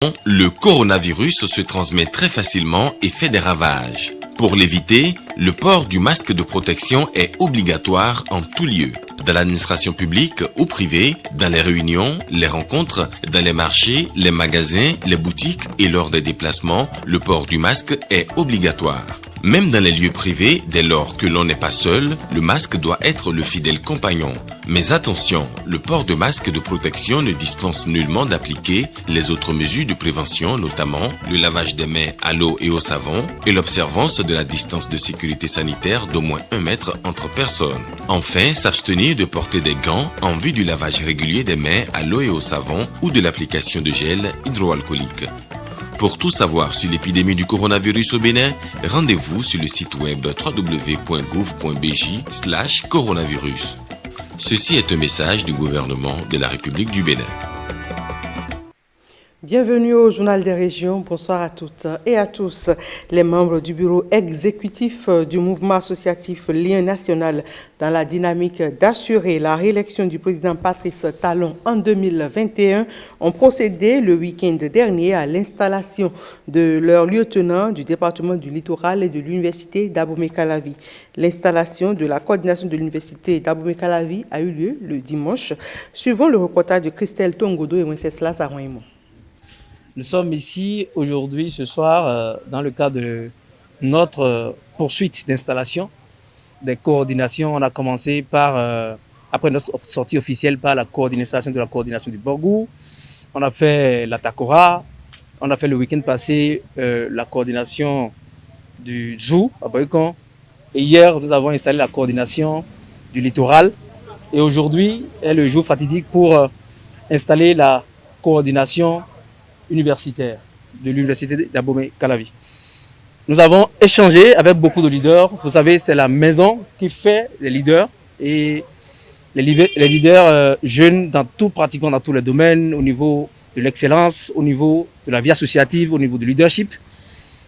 Le coronavirus se transmet très facilement et fait des ravages. Pour l'éviter, le port du masque de protection est obligatoire en tout lieu. Dans l'administration publique ou privée, dans les réunions, les rencontres, dans les marchés, les magasins, les boutiques et lors des déplacements, le port du masque est obligatoire. Même dans les lieux privés, dès lors que l'on n'est pas seul, le masque doit être le fidèle compagnon. Mais attention, le port de masque de protection ne dispense nullement d'appliquer les autres mesures de prévention, notamment le lavage des mains à l'eau et au savon et l'observance de la distance de sécurité sanitaire d'au moins 1 mètre entre personnes. Enfin, s'abstenir de porter des gants en vue du lavage régulier des mains à l'eau et au savon ou de l'application de gel hydroalcoolique. Pour tout savoir sur l'épidémie du coronavirus au Bénin, rendez-vous sur le site web www.gouv.bj/coronavirus. Ceci est un message du gouvernement de la République du Bénin. Bienvenue au Journal des Régions. Bonsoir à toutes et à tous. Les membres du bureau exécutif du mouvement associatif Lien National dans la dynamique d'assurer la réélection du président Patrice Talon en 2021 ont procédé le week-end dernier à l'installation de leur lieutenant du département du littoral et de l'université d'Abomey-Calavi. L'installation de la coordination de l'université d'Abomey-Calavi a eu lieu le dimanche, suivant le reportage de Christelle Tongodo et Wenceslas Aroimo. Nous sommes ici aujourd'hui, ce soir, dans le cadre de notre poursuite d'installation, des coordinations. On a commencé par, après notre sortie officielle, par la coordination de la coordination du Borgou. On a fait la Takora. On a fait le week-end passé la coordination du Zou à Boycon. Et hier, nous avons installé la coordination du littoral. Et aujourd'hui est le jour fatidique pour installer la coordination universitaire de l'université d'Abomey-Calavi. Nous avons échangé avec beaucoup de leaders. Vous savez, c'est la maison qui fait les leaders et les leaders jeunes pratiquement dans tous les domaines, au niveau de l'excellence, au niveau de la vie associative, au niveau du leadership.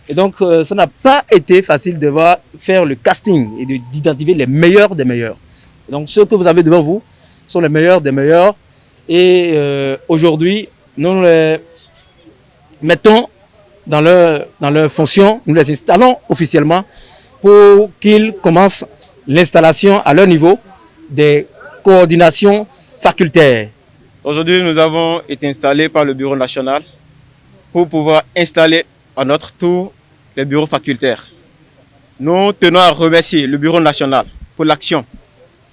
Et donc, ça n'a pas été facile de faire le casting et d'identifier les meilleurs des meilleurs. Et donc, ceux que vous avez devant vous sont les meilleurs des meilleurs. Et aujourd'hui, nous les mettons dans leur fonction, nous les installons officiellement pour qu'ils commencent l'installation à leur niveau des coordinations facultaires. Aujourd'hui, nous avons été installés par le bureau national pour pouvoir installer à notre tour les bureaux facultaires. Nous tenons à remercier le bureau national pour l'action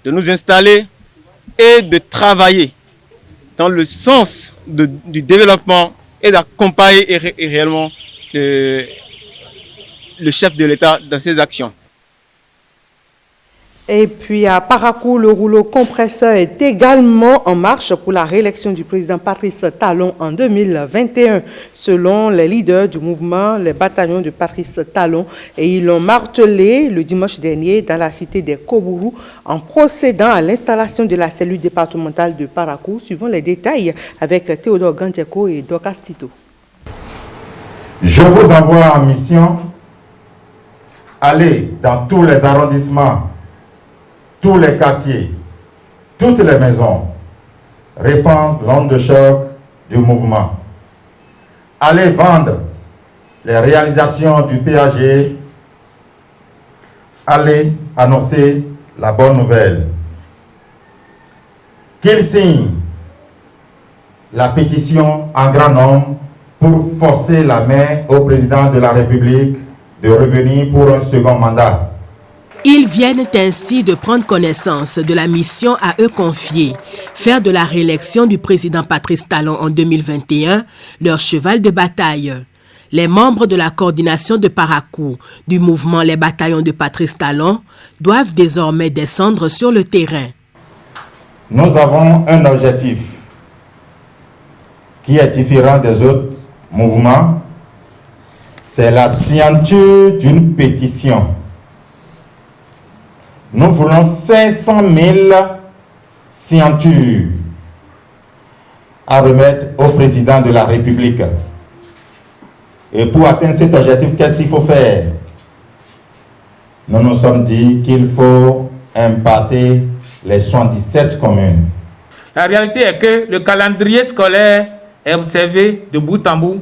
de nous installer et de travailler dans le sens du développement et d'accompagner réellement le chef de l'État dans ses actions. Et puis à Parakou, le rouleau compresseur est également en marche pour la réélection du président Patrice Talon en 2021. Selon les leaders du mouvement, les bataillons de Patrice Talon, et ils l'ont martelé le dimanche dernier dans la cité des Kobourou en procédant à l'installation de la cellule départementale de Parakou, suivant les détails avec Théodore Gandjeko et Dorcas Tito. Je vous envoie en mission, allez dans tous les arrondissements, tous les quartiers, toutes les maisons, répandre l'onde de choc du mouvement. Allez vendre les réalisations du PAG, allez annoncer la bonne nouvelle. Qu'ils signent la pétition en grand nombre pour forcer la main au président de la République de revenir pour un second mandat. Ils viennent ainsi de prendre connaissance de la mission à eux confiée, faire de la réélection du président Patrice Talon en 2021 leur cheval de bataille. Les membres de la coordination de Parakou du mouvement Les Bataillons de Patrice Talon doivent désormais descendre sur le terrain. Nous avons un objectif qui est différent des autres mouvements, c'est la signature d'une pétition. Nous voulons 500 000 signatures à remettre au président de la République. Et pour atteindre cet objectif, qu'est-ce qu'il faut faire? Nous nous sommes dit qu'il faut impacter les 77 communes. La réalité est que le calendrier scolaire est observée de bout en bout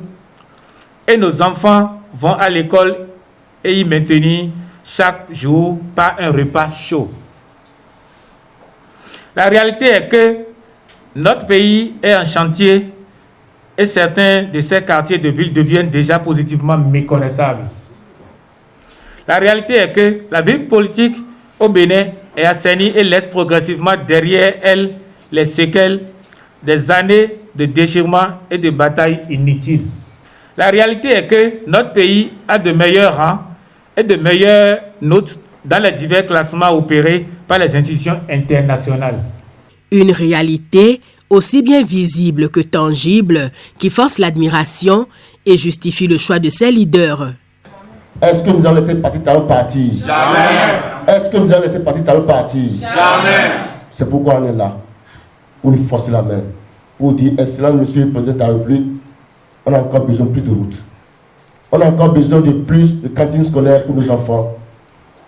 et nos enfants vont à l'école et y maintenir chaque jour par un repas chaud. La réalité est que notre pays est en chantier et certains de ces quartiers de ville deviennent déjà positivement méconnaissables. La réalité est que la vie politique au Bénin est assainie et laisse progressivement derrière elle les séquelles des années de déchirement et de batailles inutiles. La réalité est que notre pays a de meilleurs rangs et de meilleures notes dans les divers classements opérés par les institutions internationales. Une réalité aussi bien visible que tangible qui force l'admiration et justifie le choix de ses leaders. Est-ce que nous allons laisser partir Talon partir? Jamais. Est-ce que nous allons laisser partir Talon partir? Jamais. C'est pourquoi on est là, pour lui forcer la main, pour dire, excellent monsieur le président de la République, on a encore besoin de plus de routes. On a encore besoin de plus de cantines scolaires pour nos enfants.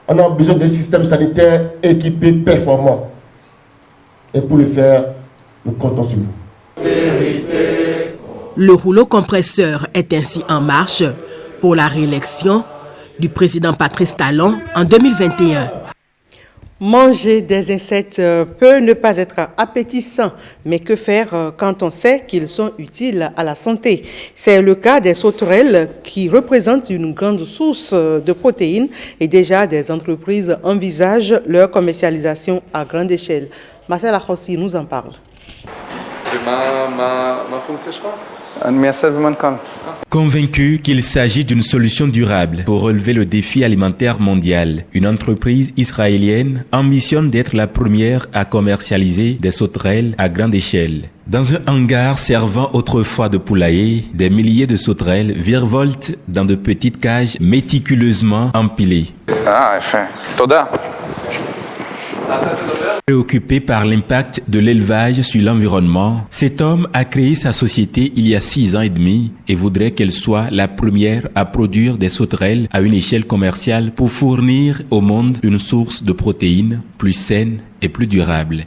On a besoin d'un système sanitaire équipé, performant. Et pour le faire, nous comptons sur vous. Le rouleau compresseur est ainsi en marche pour la réélection du président Patrice Talon en 2021. Manger des insectes peut ne pas être appétissant, mais que faire quand on sait qu'ils sont utiles à la santé? C'est le cas des sauterelles qui représentent une grande source de protéines et déjà des entreprises envisagent leur commercialisation à grande échelle. Marcel Akhossi nous en parle. Convaincu qu'il s'agit d'une solution durable pour relever le défi alimentaire mondial, une entreprise israélienne ambitionne d'être la première à commercialiser des sauterelles à grande échelle. Dans un hangar servant autrefois de poulailler, des milliers de sauterelles virevoltent dans de petites cages méticuleusement empilées. Préoccupé par l'impact de l'élevage sur l'environnement, cet homme a créé sa société il y a 6 ans et demi et voudrait qu'elle soit la première à produire des sauterelles à une échelle commerciale pour fournir au monde une source de protéines plus saine et plus durable.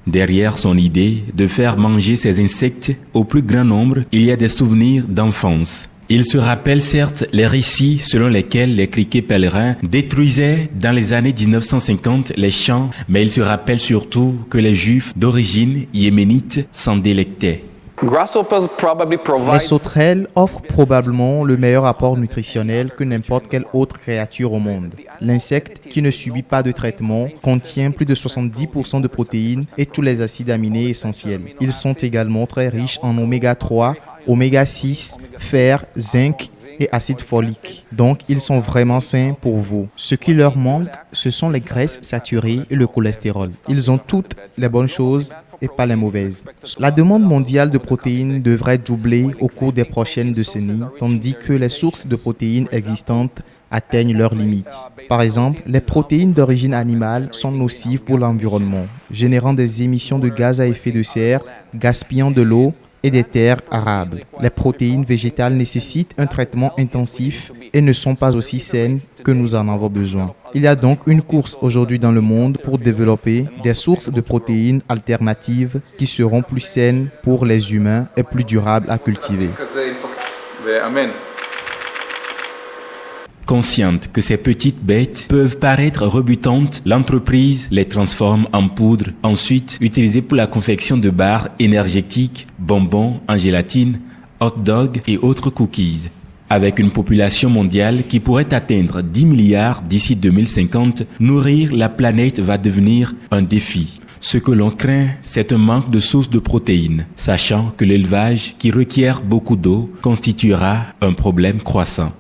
Derrière son idée de faire manger ces insectes au plus grand nombre, il y a des souvenirs d'enfance. Il se rappelle certes les récits selon lesquels les criquets pèlerins détruisaient dans les années 1950 les champs, mais il se rappelle surtout que les juifs d'origine yéménite s'en délectaient. Les sauterelles offrent probablement le meilleur apport nutritionnel que n'importe quelle autre créature au monde. L'insecte, qui ne subit pas de traitement, contient plus de 70% de protéines et tous les acides aminés essentiels. Ils sont également très riches en oméga 3, oméga 6, fer, zinc et acide folique. Donc, ils sont vraiment sains pour vous. Ce qui leur manque, ce sont les graisses saturées et le cholestérol. Ils ont toutes les bonnes choses et pas les mauvaises. La demande mondiale de protéines devrait doubler au cours des prochaines décennies, tandis que les sources de protéines existantes atteignent leurs limites. Par exemple, les protéines d'origine animale sont nocives pour l'environnement, générant des émissions de gaz à effet de serre, gaspillant de l'eau et des terres arables. Les protéines végétales nécessitent un traitement intensif et ne sont pas aussi saines que nous en avons besoin. Il y a donc une course aujourd'hui dans le monde pour développer des sources de protéines alternatives qui seront plus saines pour les humains et plus durables à cultiver. Consciente que ces petites bêtes peuvent paraître rebutantes, l'entreprise les transforme en poudre, ensuite utilisée pour la confection de barres énergétiques, bonbons en gélatine, hot dogs et autres cookies. Avec une population mondiale qui pourrait atteindre 10 milliards d'ici 2050, nourrir la planète va devenir un défi. Ce que l'on craint, c'est un manque de sources de protéines, sachant que l'élevage, qui requiert beaucoup d'eau, constituera un problème croissant.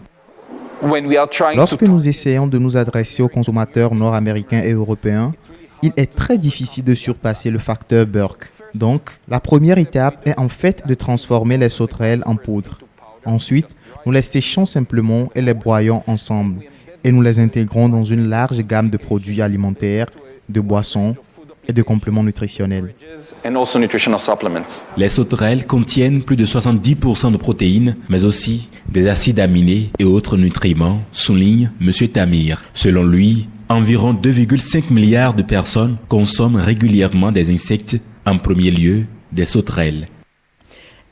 Lorsque nous essayons de nous adresser aux consommateurs nord-américains et européens, il est très difficile de surpasser le facteur Burke. Donc, la première étape est en fait de transformer les sauterelles en poudre. Ensuite, nous les séchons simplement et les broyons ensemble. Et nous les intégrons dans une large gamme de produits alimentaires, de boissons et de compléments nutritionnels. Les sauterelles contiennent plus de 70% de protéines, mais aussi des acides aminés et autres nutriments, souligne M. Tamir. Selon lui, environ 2,5 milliards de personnes consomment régulièrement des insectes, en premier lieu des sauterelles.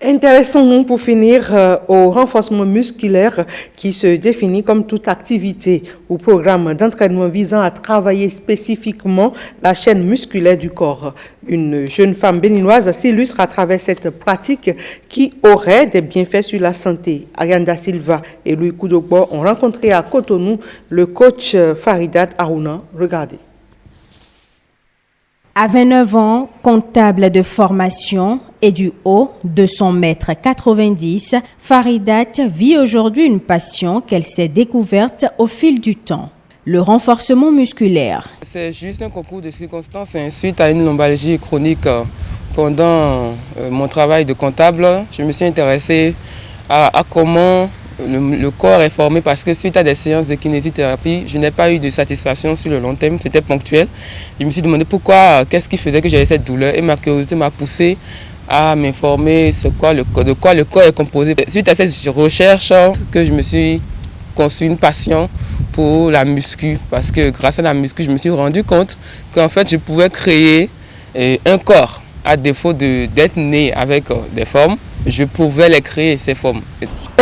Intéressons-nous pour finir au renforcement musculaire qui se définit comme toute activité ou programme d'entraînement visant à travailler spécifiquement la chaîne musculaire du corps. Une jeune femme béninoise s'illustre à travers cette pratique qui aurait des bienfaits sur la santé. Ariane Da Silva et Louis Koudogbo ont rencontré à Cotonou le coach Faridat Aruna. Regardez. À 29 ans, comptable de formation et du haut de son mètre 90, Faridat vit aujourd'hui une passion qu'elle s'est découverte au fil du temps. Le renforcement musculaire. C'est juste un concours de circonstances suite à une lombalgie chronique. Pendant mon travail de comptable, je me suis intéressé à comment le corps est formé parce que suite à des séances de kinésithérapie, je n'ai pas eu de satisfaction sur le long terme, c'était ponctuel. Je me suis demandé pourquoi, qu'est-ce qui faisait que j'avais cette douleur et ma curiosité m'a poussé à m'informer de quoi le corps est composé. Suite à cette recherche que je me suis construit une passion pour la muscu parce que grâce à la muscu, je me suis rendu compte qu'en fait je pouvais créer un corps à défaut d'être né avec des formes, je pouvais les créer ces formes.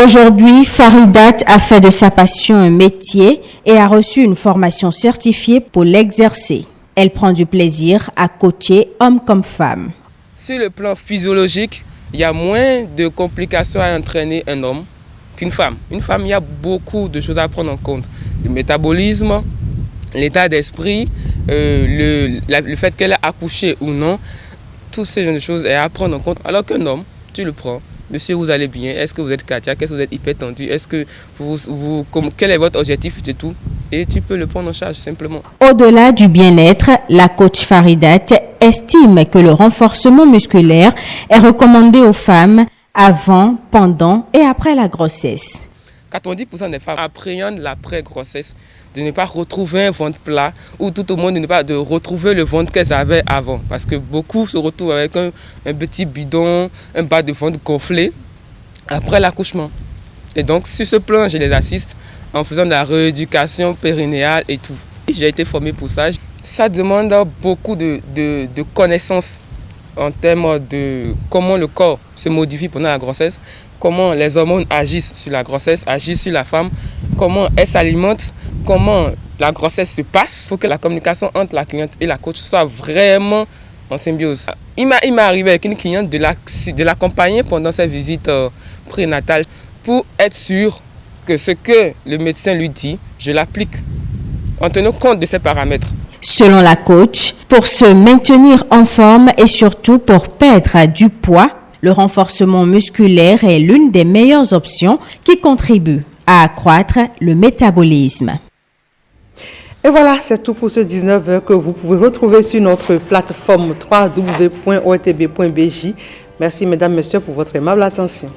Aujourd'hui, Faridat a fait de sa passion un métier et a reçu une formation certifiée pour l'exercer. Elle prend du plaisir à coacher hommes comme femmes. Sur le plan physiologique, il y a moins de complications à entraîner un homme qu'une femme. Une femme, il y a beaucoup de choses à prendre en compte. Le métabolisme, l'état d'esprit, le fait qu'elle a accouché ou non, toutes ces choses est à prendre en compte. Alors qu'un homme, tu le prends. Monsieur, vous allez bien? Est-ce que vous êtes cardiaque? Est-ce que vous êtes hypertendu? Est-ce que quel est votre objectif et tout? Et tu peux le prendre en charge simplement. Au-delà du bien-être, la coach Faridat estime que le renforcement musculaire est recommandé aux femmes avant, pendant et après la grossesse. 90% des femmes appréhendent l'après-grossesse, de ne pas retrouver un ventre plat ou tout au moins de retrouver le ventre qu'elles avaient avant. Parce que beaucoup se retrouvent avec un petit bidon, un bas de ventre gonflé après l'accouchement. Et donc sur ce plan, je les assiste en faisant de la rééducation périnéale et tout. J'ai été formé pour ça. Ça demande beaucoup de connaissances en termes de comment le corps se modifie pendant la grossesse, comment les hormones agissent sur la grossesse, agissent sur la femme, comment elle s'alimente, comment la grossesse se passe. Il faut que la communication entre la cliente et la coach soit vraiment en symbiose. Il m'est arrivé avec une cliente de l'accompagner pendant sa visite prénatale pour être sûr que ce que le médecin lui dit, je l'applique en tenant compte de ces paramètres. Selon la coach, pour se maintenir en forme et surtout pour perdre du poids, le renforcement musculaire est l'une des meilleures options qui contribuent à accroître le métabolisme. Et voilà, c'est tout pour ce 19h que vous pouvez retrouver sur notre plateforme www.otb.bj. Merci mesdames, messieurs pour votre aimable attention.